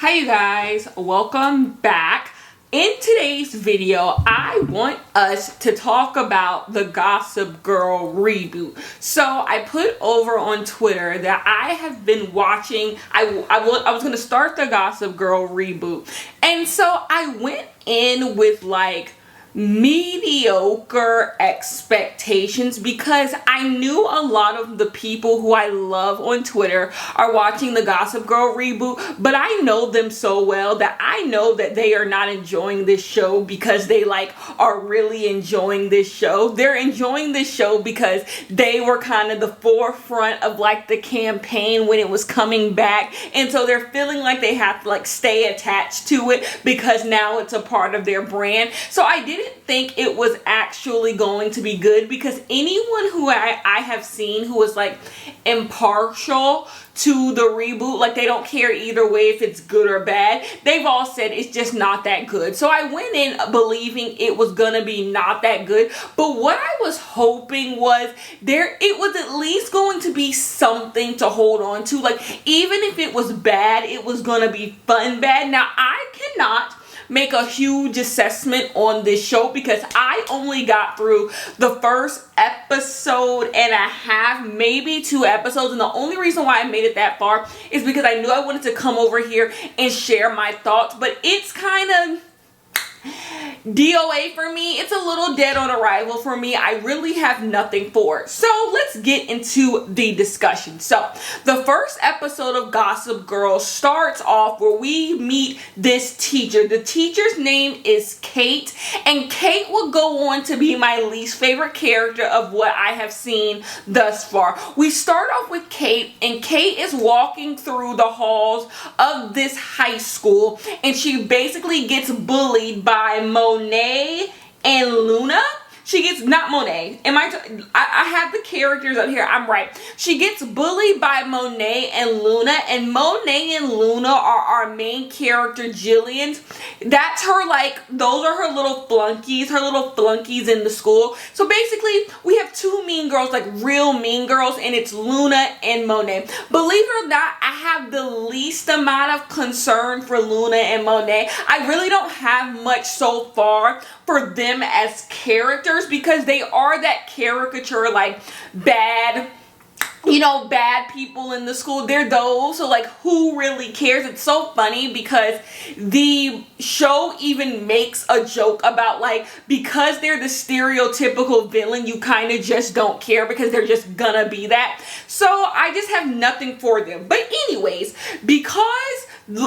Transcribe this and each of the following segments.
Hi you guys, welcome back. In today's video, I want us to talk about the Gossip Girl reboot. So I put over on Twitter that I have been watching, I was going to start the Gossip Girl reboot. And so I went in with like mediocre expectations because I knew a lot of the people who I love on Twitter are watching the Gossip Girl reboot, but I know them so well that I know that they are not enjoying this show because they are really enjoying this show. They're enjoying this show because they were kind of the forefront of the campaign when it was coming back, and so they're feeling like they have to stay attached to it because now it's a part of their brand. So I didn't think it was actually going to be good because anyone who I have seen who was impartial to the reboot, they don't care either way if it's good or bad, they've all said it's just not that good. So I went in believing it was gonna be not that good, but what I was hoping was it was at least going to be something to hold on to. Even if it was bad, it was gonna be fun bad. Now I cannot make a huge assessment on this show because I only got through the first episode and a half, maybe 2 episodes, and the only reason why I made it that far is because I knew I wanted to come over here and share my thoughts, but it's kind of DOA for me. It's a little dead on arrival for me. I really have nothing for it. So let's get into the discussion. So the first episode of Gossip Girl starts off where we meet this teacher. The teacher's name is Kate, and Kate will go on to be my least favorite character of what I have seen thus far. We start off with Kate, and Kate is walking through the halls of this high school, and she basically gets bullied by Monet and Luna. She gets, not Monet. I have the characters up here. I'm right. She gets bullied by Monet and Luna, and Monet and Luna are our main character, Jillian. That's her, those are her little flunkies in the school. So basically, we have 2 mean girls, real mean girls, and it's Luna and Monet. Believe it or not, I have the least amount of concern for Luna and Monet. I really don't have much so far for them as characters because they are that caricature, bad people in the school. They're those, so who really cares? It's so funny because the show even makes a joke about because they're the stereotypical villain, you kind of just don't care because they're just gonna be that. So I just have nothing for them. But anyways, because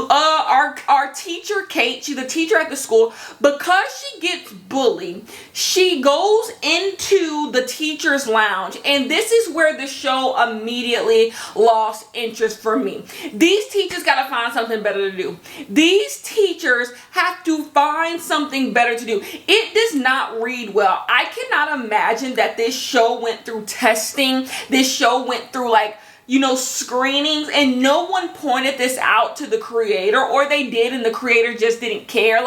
our teacher Kate, she's a teacher at the school, because she gets bullied, she goes into the teacher's lounge, and this is where the show immediately lost interest for me. These teachers gotta find something better to do. These teachers have to find something better to do. It does not read well. I cannot imagine that this show went through testing. This show went through screenings, and no one pointed this out to the creator, or they did and the creator just didn't care.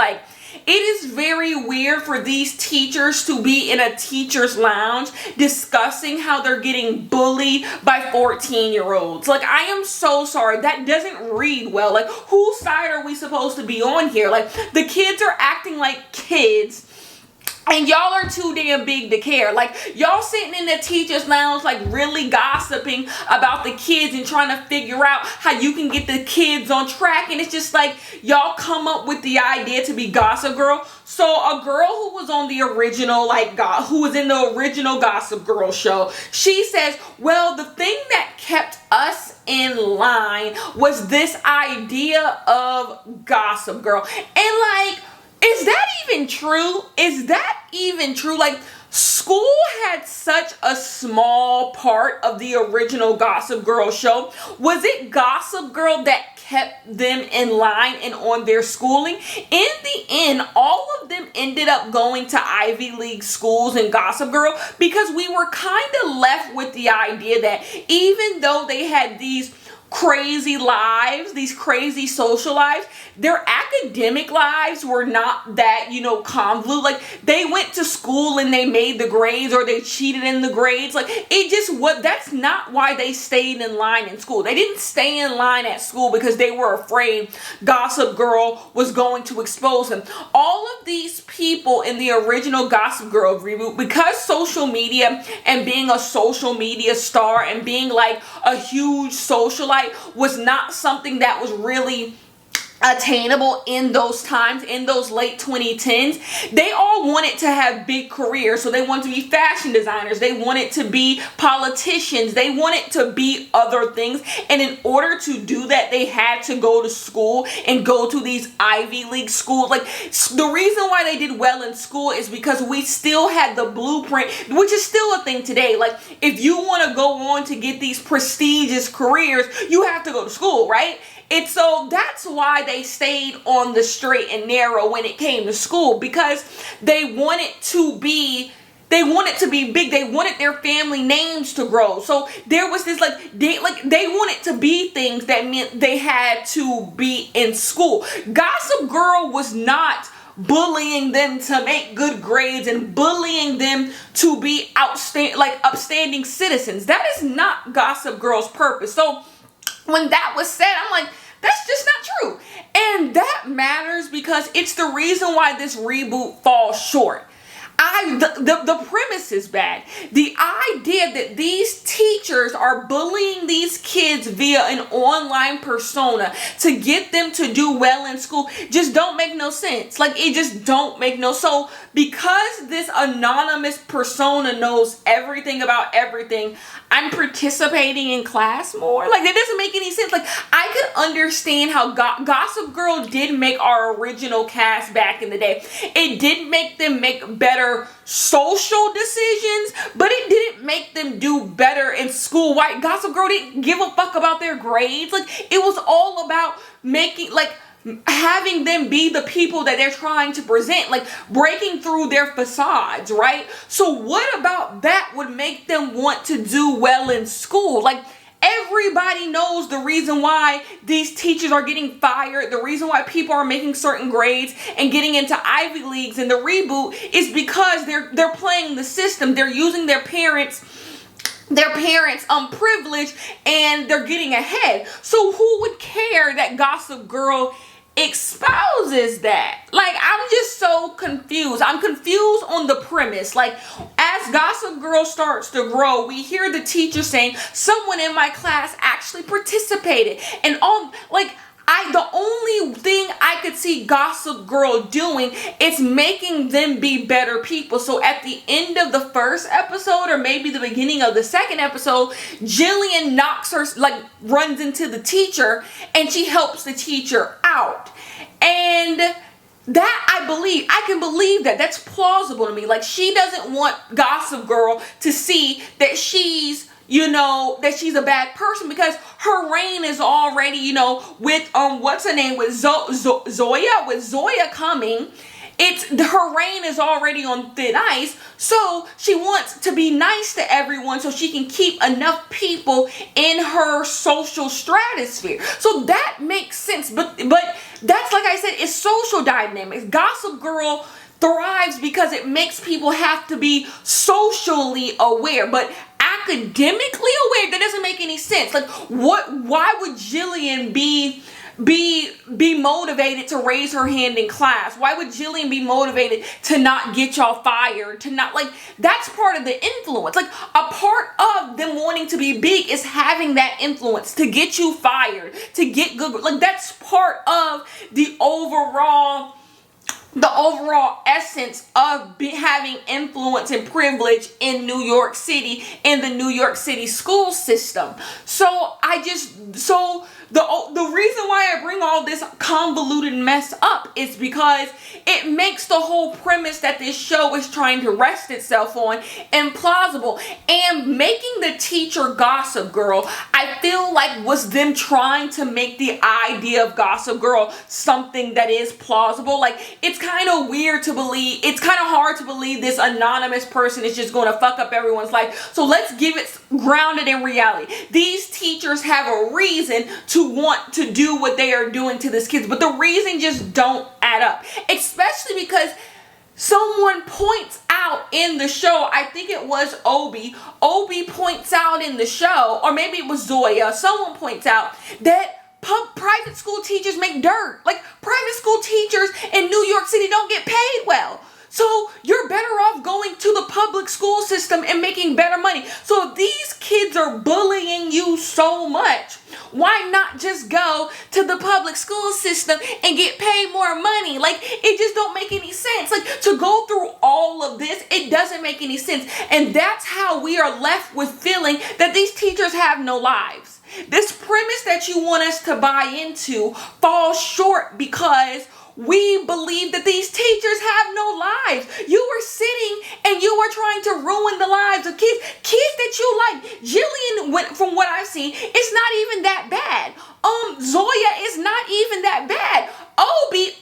It is very weird for these teachers to be in a teacher's lounge discussing how they're getting bullied by 14-year-olds. I am so sorry. That doesn't read well. Whose side are we supposed to be on here? The kids are acting like kids, and y'all are too damn big to care. Y'all sitting in the teacher's lounge, really gossiping about the kids and trying to figure out how you can get the kids on track. And it's just y'all come up with the idea to be Gossip Girl. So a girl who was on the original, who was in the original Gossip Girl show, she says, well, the thing that kept us in line was this idea of Gossip Girl. And is that even true? Is that even true? School had such a small part of the original Gossip Girl show. Was it Gossip Girl that kept them in line and on their schooling? In the end, all of them ended up going to Ivy League schools in Gossip Girl because we were kind of left with the idea that even though they had these crazy lives, these crazy social lives. Their academic lives were not that, convoluted. Like, they went to school and they made the grades, or they cheated in the grades. Like, that's not why they stayed in line in school. They didn't stay in line at school because they were afraid Gossip Girl was going to expose them. All of these people in the original Gossip Girl reboot, because social media and being a social media star and being like a huge socialite was not something that was really attainable in those times, in those late 2010s, they all wanted to have big careers. So they wanted to be fashion designers, they wanted to be politicians, they wanted to be other things. And in order to do that, they had to go to school and go to these Ivy League schools. Like, the reason why they did well in school is because we still had the blueprint, which is still a thing today. Like, if you want to go on to get these prestigious careers, you have to go to school, right? And so that's why they stayed on the straight and narrow when it came to school, because they wanted to be big. They wanted their family names to grow. So there was this they wanted to be things that meant they had to be in school. Gossip Girl was not bullying them to make good grades and bullying them to be upstanding citizens. That is not Gossip Girl's purpose. So when that was said, I'm like, that's just not true. And that matters because it's the reason why this reboot falls short. The premise is bad. The idea that these teachers are bullying these kids via an online persona to get them to do well in school just don't make no sense. Like, it just don't make no. So because this anonymous persona knows everything about everything, I'm participating in class more. Like, that doesn't make any sense. Like, I could understand how Gossip Girl did make our original cast back in the day. It did make them make better social decisions, but it didn't make them do better in school. Why? Gossip Girl didn't give a fuck about their grades. Like, it was all about having them be the people that they're trying to present, like breaking through their facades, right? So what about that would make them want to do well in school? Like, everybody knows the reason why these teachers are getting fired, the reason why people are making certain grades and getting into Ivy Leagues in the reboot is because they're playing the system. They're using their parents' privilege, and they're getting ahead. So who would care that Gossip Girl exposes that? Like, I'm just so confused. I'm confused on the premise. Like, as Gossip Girl starts to grow, we hear the teacher saying, someone in my class actually participated, and the only thing I could see Gossip Girl doing is making them be better people. So at the end of the first episode, or maybe the beginning of the second episode, Jillian runs into the teacher and she helps the teacher out. And that I can believe that. That's plausible to me. Like, she doesn't want Gossip Girl to see that she's a bad person, because her reign is already, with what's her name, with Zoya coming, her reign is already on thin ice. So she wants to be nice to everyone so she can keep enough people in her social stratosphere. So that makes sense. But that's, like I said, it's social dynamics. Gossip Girl thrives because it makes people have to be socially aware, but academically aware, that doesn't make any sense. Like, why would Jillian be motivated to raise her hand in class? Why would Jillian be motivated to not get y'all fired, to not, that's part of the influence. Like, a part of them wanting to be big is having that influence to get you fired, to get good. Like, that's part of the overall essence of having influence and privilege in New York City, in the New York City school system. So the reason why I bring all this convoluted mess up is because it makes the whole premise that this show is trying to rest itself on implausible. And making the teacher Gossip Girl, I feel like, was them trying to make the idea of Gossip Girl something that is plausible. Like, it's kind of weird to believe, it's kind of hard to believe this anonymous person is just going to fuck up everyone's life. So let's give it grounded in reality. These teachers have a reason to want to do what they are doing to these kids, but the reason just don't add up, especially because someone points out in the show, I think it was Obi points out in the show, or maybe it was Zoya, someone points out that private school teachers make dirt. Like, private school teachers in New York City don't get paid well. So you're better off going to the public school system and making better money. So if these kids are bullying you so much, why not just go to the public school system and get paid more money? Like, it just don't make any sense. Like, to go through all of this, it doesn't make any sense. And that's how we are left with feeling that these teachers have no lives. This premise that you want us to buy into falls short because we believe that these teachers have no lives. You were sitting and you were trying to ruin the lives of kids that you like. Jillian, from what I've seen, it's not even that bad. Zoya is not even that bad. Obi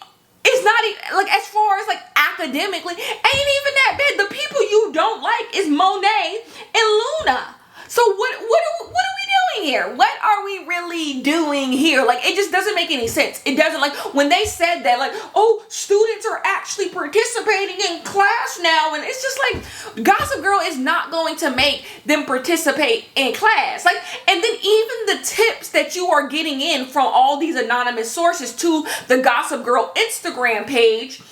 is not even, like, as far as like academically, ain't even that bad. The people you don't like is Monet and Luna. So what are we doing here? What are we really doing here? Like, it just doesn't make any sense. It doesn't, like, when they said that, like, oh, students are actually participating in class now, and it's just like, Gossip Girl is not going to make them participate in class. Like, and then even the tips that you are getting in from all these anonymous sources to the Gossip Girl Instagram page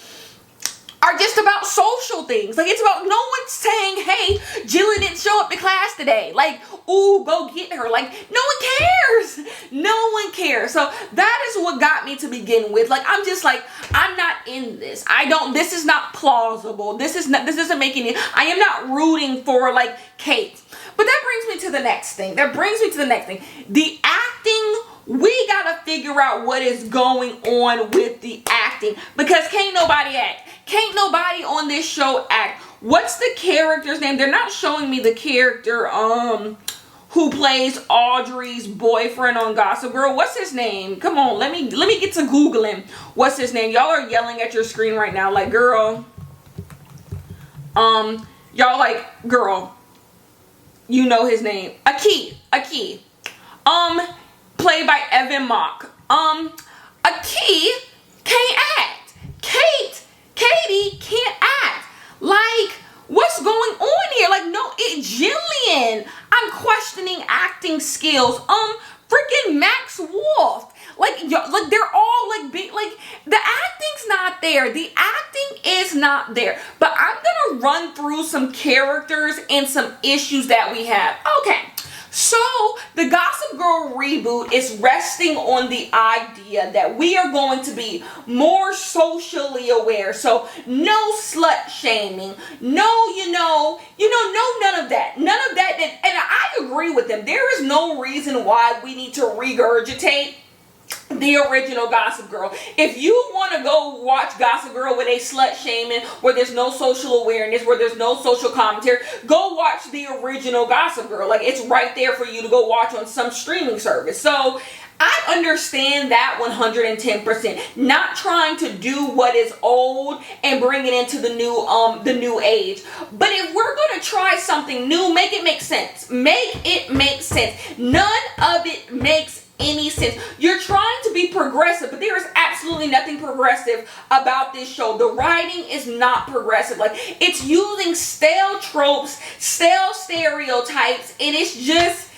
are just about social things. Like, it's about, no one's saying, hey, Jillian didn't show up to class today. Like, ooh, go get her. Like, no one cares. No one cares. So that is what got me to begin with. Like, I'm just like, I'm not in this. This is not plausible. This doesn't make any, I am not rooting for, like, Kate. But that brings me to the next thing. The acting, we gotta figure out what is going on with the acting, because can't nobody act. Can't nobody on this show act. What's the character's name? They're not showing me the character who plays Audrey's boyfriend on Gossip Girl. What's his name? Come on, let me get to Googling. What's his name? Y'all are yelling at your screen right now, like, girl. Y'all like, girl. You know his name. Aki. Played by Evan Mock. Aki can't act. Katie can't act. Like, what's going on here? Like, no, Jillian, I'm questioning acting skills. Freaking Max Wolf. Like, they're all like big, like, the acting's not there. The acting is not there. But I'm gonna run through some characters and some issues that we have. Okay. So, the Gossip Girl reboot is resting on the idea that we are going to be more socially aware. So, no slut shaming. No, no, none of that. None of that. And I agree with them. There is no reason why we need to regurgitate the original Gossip Girl. If you want to go watch Gossip Girl with a slut shaming, where there's no social awareness, where there's no social commentary, go watch the original Gossip Girl. Like, it's right there for you to go watch on some streaming service. So I understand that 110%. Not trying to do what is old and bring it into the new age. But if we're going to try something new, make it make sense. Make it make sense. None of it makes any sense. You're trying to be progressive, but there is absolutely nothing progressive about this show. The writing is not progressive. Like, it's using stale tropes, stale stereotypes, and it's just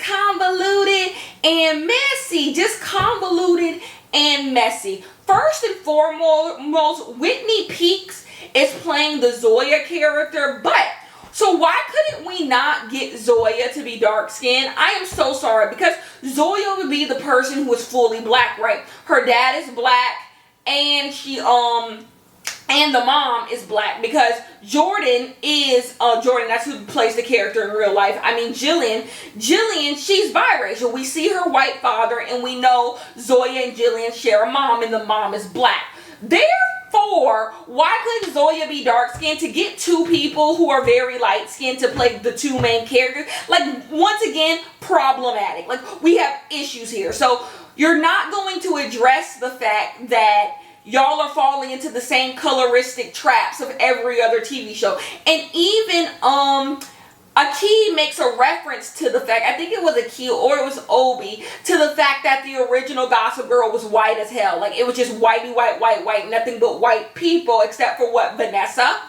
convoluted and messy. Just convoluted and messy. First and foremost, Whitney Peaks is playing the Zoya character, but so why couldn't we not get Zoya to be dark skinned? I am so sorry, because Zoya would be the person who is fully black, right? Her dad is black, and and the mom is black, because Jordan is that's who plays the character in real life. I mean, Jillian, she's biracial. We see her white father, and we know Zoya and Jillian share a mom, and the mom is black. Therefore, why couldn't Zoya be dark skinned to get two people who are very light skinned to play the two main characters? Like, once again, problematic. Like, we have issues here. So you're not going to address the fact that y'all are falling into the same coloristic traps of every other TV show. And even Aki makes a reference to the fact, I think it was Aki or it was Obi, to the fact that the original Gossip Girl was white as hell. Like, it was just whitey, white, nothing but white people except for what, Vanessa?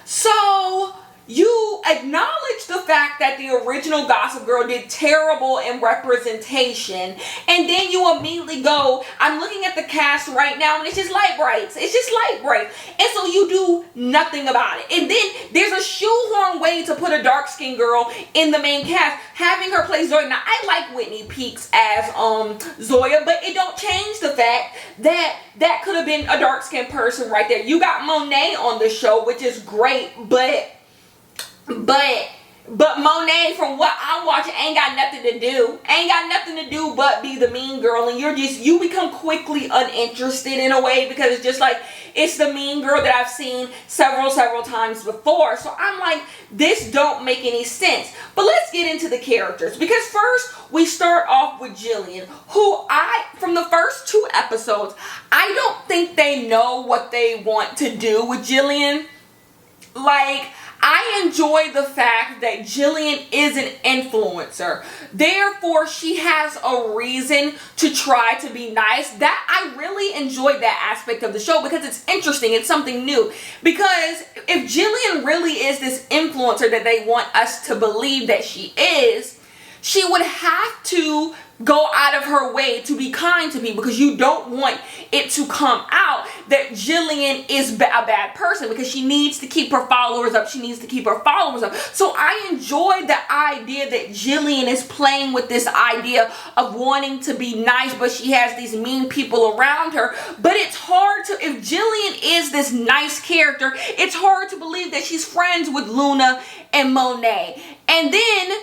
So you acknowledge the fact that the original Gossip Girl did terrible in representation, and then you immediately go, I'm looking at the cast right now, and it's just light brights. It's just light brights. And so you do nothing about it. And then there's a shoehorn way to put a dark-skinned girl in the main cast, having her play Zoya. Now, I like Whitney Peaks as Zoya, but it don't change the fact that that could have been a dark-skinned person right there. You got Monet on the show, which is great, but Monet, from what I'm watching, ain't got nothing to do. Ain't got nothing to do but be the mean girl. And you become quickly uninterested in a way, because it's just like, it's the mean girl that I've seen several times before. So I'm like, this don't make any sense. But let's get into the characters. Because first, we start off with Jillian, who from the first 2 episodes, I don't think they know what they want to do with Jillian. Like, I enjoy the fact that Jillian is an influencer. Therefore, she has a reason to try to be nice. That I really enjoyed that aspect of the show, because it's interesting. It's something new. Because if Jillian really is this influencer that they want us to believe that she is, she would have to go out of her way to be kind to people, because you don't want it to come out that Jillian is a bad person, because she needs to keep her followers up. She needs to keep her followers up. So I enjoy the idea that Jillian is playing with this idea of wanting to be nice, but she has these mean people around her. But it's hard to, if Jillian is this nice character, it's hard to believe that she's friends with Luna and Monet. And then,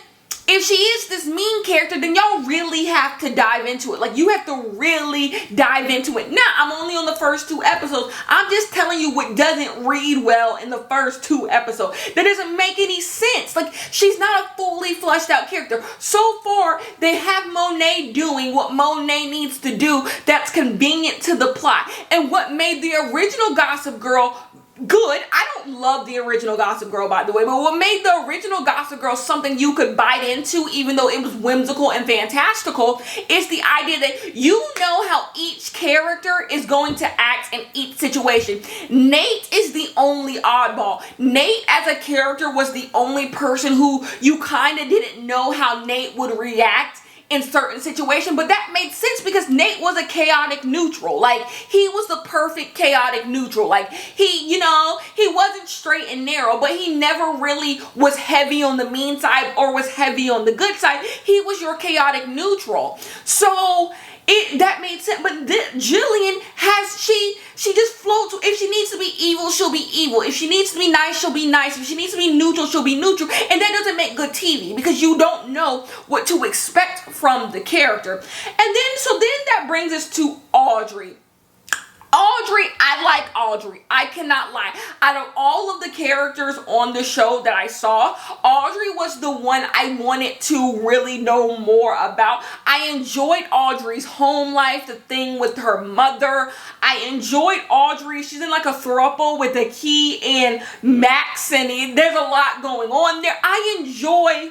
if she is this mean character, then y'all really have to dive into it. Like, you have to really dive into it. Now, I'm only on the first 2 episodes. I'm just telling you what doesn't read well in the first 2 episodes. That doesn't make any sense. Like, she's not a fully fleshed out character. So far, they have Monet doing what Monet needs to do that's convenient to the plot. And what made the original Gossip Girl good. I don't love the original Gossip Girl, by the way, but what made the original Gossip Girl something you could bite into, even though it was whimsical and fantastical, is the idea that you know how each character is going to act in each situation. Nate is the only oddball. Nate as a character was the only person who you kind of didn't know how Nate would react in certain situations, but that made sense because Nate was a chaotic neutral. Like, he was the perfect chaotic neutral. Like, he wasn't straight and narrow, but he never really was heavy on the mean side or was heavy on the good side. He was your chaotic neutral. So that made sense. But Jillian she just floats. If she needs to be evil, she'll be evil. If she needs to be nice, she'll be nice. If she needs to be neutral, she'll be neutral. And that doesn't make good TV, because you don't know what to expect from the character. And then that brings us to Audrey. I like Audrey. I cannot lie. Out of all of the characters on the show that I saw, Audrey was the one I wanted to really know more about. I enjoyed Audrey's home life, the thing with her mother. I enjoyed Audrey. She's in like a throuple with the Key and Max, and there's a lot going on there. I enjoy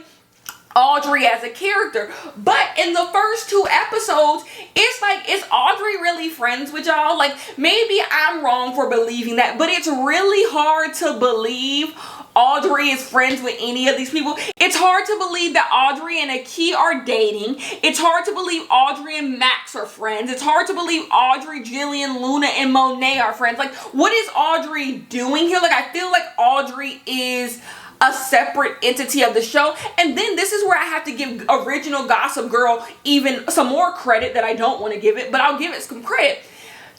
Audrey as a character, but in the first 2 episodes, it's like, is Audrey really friends with y'all? Like, maybe I'm wrong for believing that, but it's really hard to believe Audrey is friends with any of these people. It's hard to believe that Audrey and Aki are dating. It's hard to believe Audrey and Max are friends. It's hard to believe Audrey, Jillian, Luna, and Monet are friends. Like, what is Audrey doing here? Like, I feel like Audrey is a separate entity of the show. And then this is where I have to give original Gossip Girl even some more credit that I don't want to give it, but I'll give it some credit.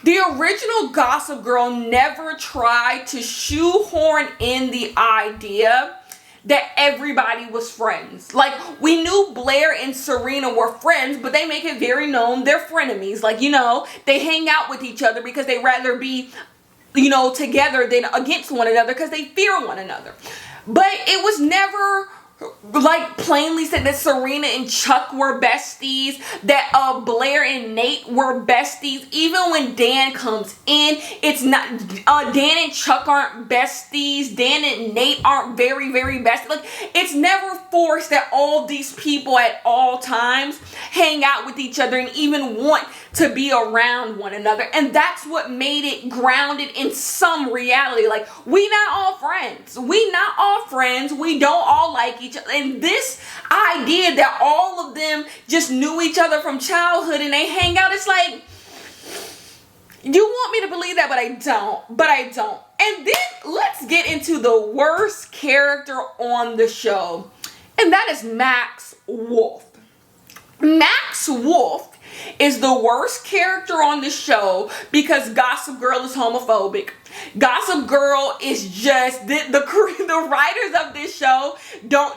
The original Gossip Girl never tried to shoehorn in the idea that everybody was friends. Like, we knew Blair and Serena were friends, but they make it very known they're frenemies. Like, they hang out with each other because they rather be, together than against one another, because they fear one another. But it was never like plainly said that Serena and Chuck were besties, that Blair and Nate were besties. Even when Dan comes in, it's not Dan and Chuck aren't besties. Dan and Nate aren't very, very besties. Like, it's never forced that all these people at all times hang out with each other and even want to be around one another. And that's what made it grounded in some reality. Like, we not all friends. We not all friends. We don't all like each other. And this idea that all of them just knew each other from childhood and they hang out, it's like, you want me to believe that, but I don't. And then let's get into the worst character on the show. And that is Max Wolf. Max Wolf is the worst character on the show because Gossip Girl is homophobic. Gossip Girl is just the writers of this show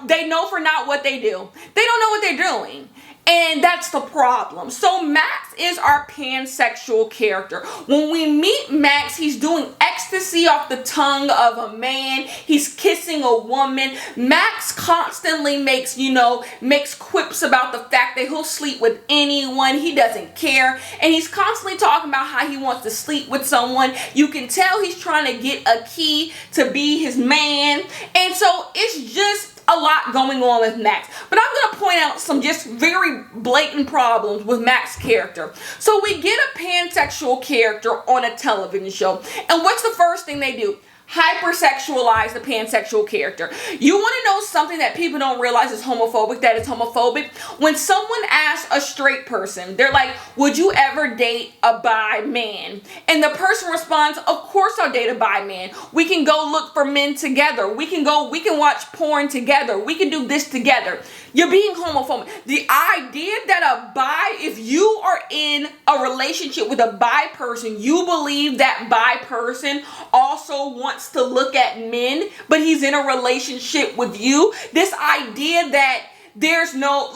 they know for not what they do. They don't know what they're doing. And that's the problem. So Max is our pansexual character. When we meet Max, he's doing ecstasy off the tongue of a man. He's kissing a woman. Max constantly makes quips about the fact that he'll sleep with anyone. He doesn't care. And he's constantly talking about how he wants to sleep with someone. You can tell he's trying to get a key to be his man. And so it's just a lot going on with Max. But I'm going to point out some just very blatant problems with Max's character. So we get a pansexual character on a television show. And what's the first thing they do? Hypersexualize the pansexual character. You want to know something that people don't realize is homophobic, that is homophobic? When someone asks a straight person, they're like, would you ever date a bi man? And the person responds, of course I'll date a bi man. We can go look for men together. We can watch porn together. We can do this together. You're being homophobic. The idea that if you are in a relationship with a bi person, you believe that bi person also wants to look at men, but he's in a relationship with you. This idea that there's no,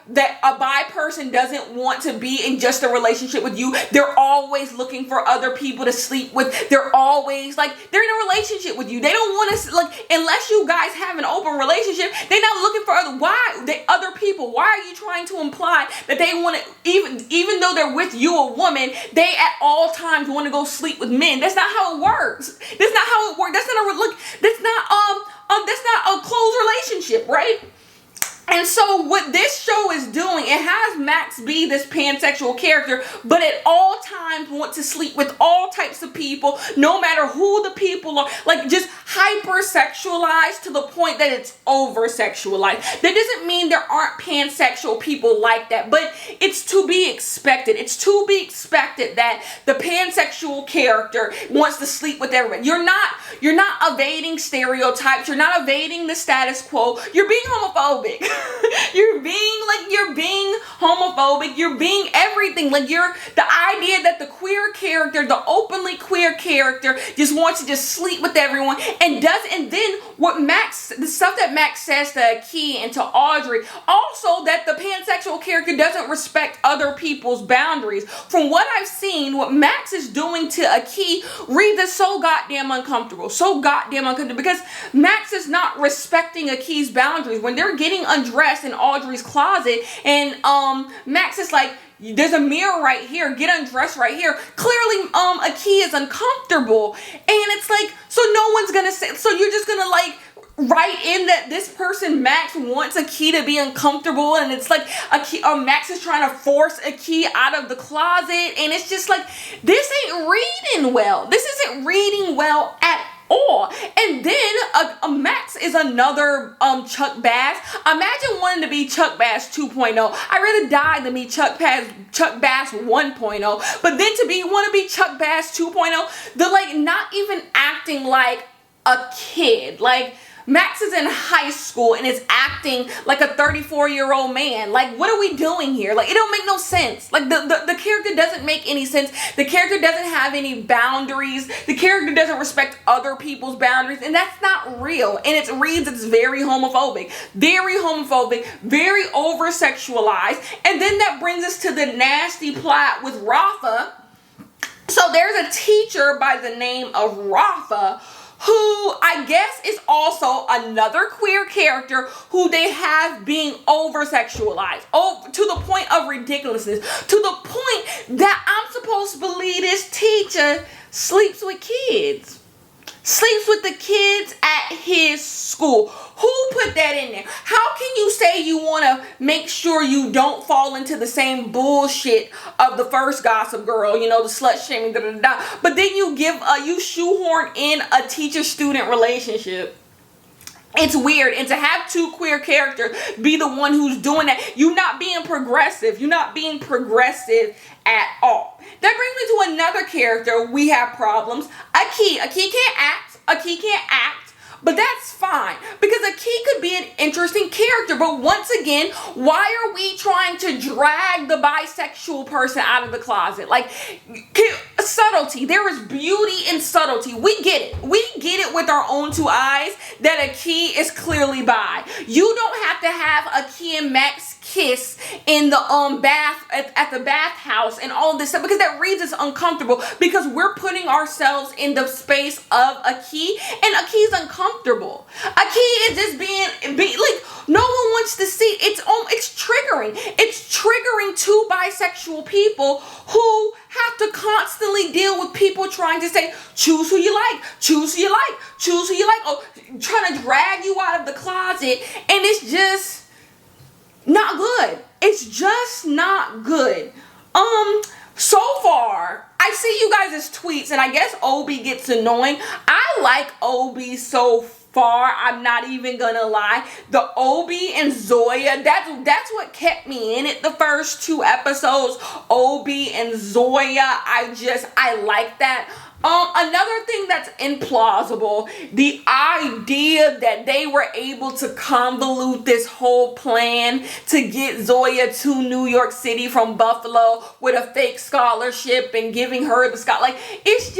that a bi person doesn't want to be in just a relationship with you. They're always looking for other people to sleep with. They're always, they're in a relationship with you. They don't want to, unless you guys have an open relationship, they're not looking for other people. Why are you trying to imply that they want to, even though they're with you, a woman, they at all times want to go sleep with men? That's not how it works. That's not how it works. That's not a closed relationship, right? And so what this show is doing, it has Max be this pansexual character, but at all times want to sleep with all types of people, no matter who the people are, just hypersexualized to the point that it's over-sexualized. That doesn't mean there aren't pansexual people like that, but it's to be expected. It's to be expected that the pansexual character wants to sleep with everyone. You're not evading stereotypes. You're not evading the status quo. You're being homophobic. You're being homophobic. You're being everything. The idea that the queer character, the openly queer character, just wants to just sleep with everyone and then the stuff that Max says to Aki and to Audrey, also that the pansexual character doesn't respect other people's boundaries. From what I've seen, what Max is doing to Aki, Reed, is so goddamn uncomfortable. Because Max is not respecting Aki's boundaries. When they're getting undressed in Audrey's closet and Max is like, there's a mirror right here, get undressed right here. Clearly Aki is uncomfortable, and it's so no one's gonna say, so you're just gonna write in that this person Max wants Aki to be uncomfortable, and it's Max is trying to force Aki out of the closet, and it's just this ain't reading well. This isn't reading well at all. And then Max is another Chuck Bass. Imagine wanting to be Chuck Bass 2.0. I'd rather die than be Chuck Bass 1.0. But then want to be Chuck Bass 2.0, the not even acting like a kid. Max is in high school and is acting like a 34-year-old man. What are we doing here? It don't make no sense. The character doesn't make any sense. The character doesn't have any boundaries. The character doesn't respect other people's boundaries, and that's not real. And it's very homophobic, very over-sexualized. And then that brings us to the nasty plot with Rafa. So there's a teacher by the name of Rafa who I guess is also another queer character who they have being over-sexualized, to the point of ridiculousness, to the point that I'm supposed to believe this teacher sleeps with kids. Sleeps with the kids at his school. Who put that in there? How can you say you want to make sure you don't fall into the same bullshit of the first Gossip Girl, you know, the slut shaming, but then you shoehorn in a teacher-student relationship? It's weird. And to have two queer characters be the one who's doing that, you're not being progressive. You're not being progressive at all. That brings me to another character we have problems. Aki. Aki can't act. Aki can't act. But that's fine, because Aki could be an interesting character. But once again, why are we trying to drag the bisexual person out of the closet? Like, subtlety. There is beauty in subtlety. We get it. We get it with our own two eyes that Aki is clearly bi. You don't have to have Aki and Max kiss in the bath at the bathhouse and all this stuff, because that reads as uncomfortable, because we're putting ourselves in the space of Aki, and Aki's uncomfortable. Aki is just being like, no one wants to see. It's triggering. It's triggering to bisexual people who have to constantly deal with people trying to say, choose who you like, choose who you like, choose who you like, oh, trying to drag you out of the closet, and it's just not good. It's just not good. So far, I see you guys' tweets, and I guess Obi gets annoying. I like Obi so far. I'm not even gonna lie. The Obi and Zoya, that's what kept me in it the first two episodes. Obi and Zoya, I like that. Another thing that's implausible, the idea that they were able to convolute this whole plan to get Zoya to New York City from Buffalo with a fake scholarship and giving her the scholarship. Like, it's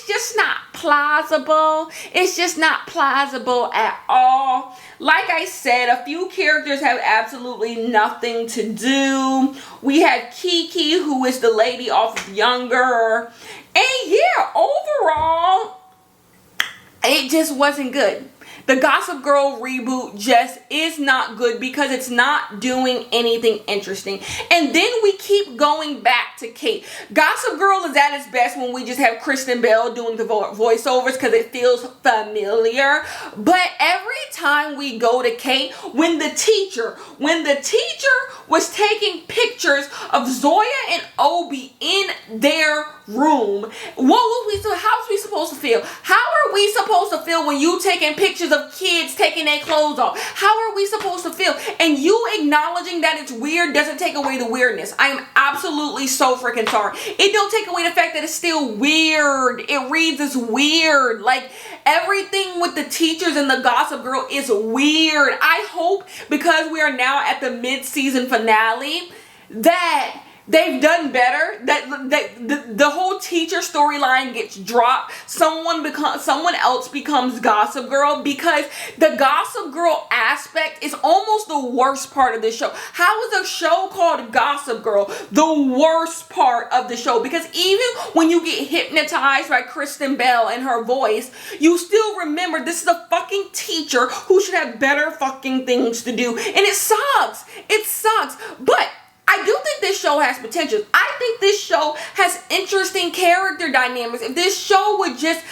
just not plausible. It's just not plausible at all. Like I said, a few characters have absolutely nothing to do. We have Kiki, who is the lady off of Younger. And yeah, overall, it just wasn't good. The Gossip Girl reboot just is not good because it's not doing anything interesting. And then we keep going back to Kate. Gossip Girl is at its best when we just have Kristen Bell doing the voiceovers because it feels familiar. But every time we go to Kate, when the teacher was taking pictures of Zoya and Obi in their room, how was we supposed to feel? How are we supposed to feel when you taking pictures of kids taking their clothes off? How are we supposed to feel? And you acknowledging that it's weird doesn't take away the weirdness. I am absolutely so freaking sorry. It don't take away the fact that it's still weird. It reads as weird. Like, everything with the teachers and the Gossip Girl is weird. I hope, because we are now at the mid-season finale, that they've done better, that the whole teacher storyline gets dropped. Someone else becomes Gossip Girl, because the Gossip Girl aspect is almost the worst part of the show. How is a show called Gossip Girl the worst part of the show? Because even when you get hypnotized by Kristen Bell and her voice, you still remember this is a fucking teacher who should have better fucking things to do. And it sucks. It sucks. But I do think this show has potential. I think this show has interesting character dynamics. If this show would just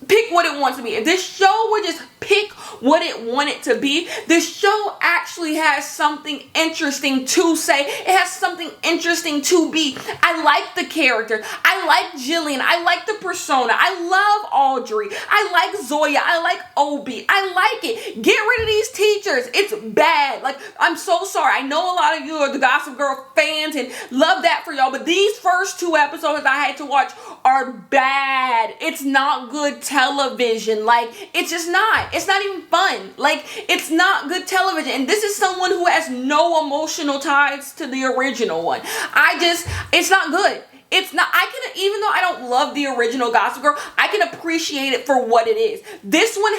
pick what it wants to be, if this show would just pick what it wanted to be, this show actually has something interesting to say. It has something interesting to be. I like the character. I like Jillian. I like the persona. I love Audrey. I like Zoya. I like Obi. I like it. Get rid of these teachers. It's bad. Like, I'm so sorry. I know a lot of you are the Gossip Girl fans and love that for y'all, but these first two episodes I had to watch are bad. It's not good television. Like, it's just not. It's not even fun. Like, it's not good television. And this is someone who has no emotional ties to the original one. It's not good. it's not, I can, even though I don't love the original Gossip Girl, I can appreciate it for what it is. This one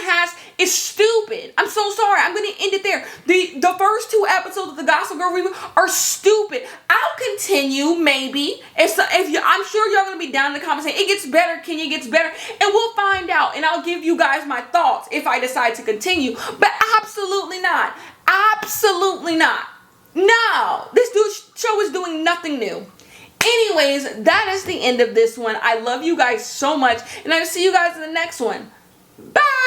is stupid. I'm so sorry. I'm going to end it there. The first 2 episodes of the Gossip Girl reboot are stupid. I'll continue, maybe. I'm sure y'all going to be down in the comments saying, it gets better, Kenya gets better. And we'll find out. And I'll give you guys my thoughts if I decide to continue. But absolutely not. Absolutely not. No. This show is doing nothing new. Anyways, that is the end of this one. I love you guys so much. And I'll see you guys in the next one. Bye.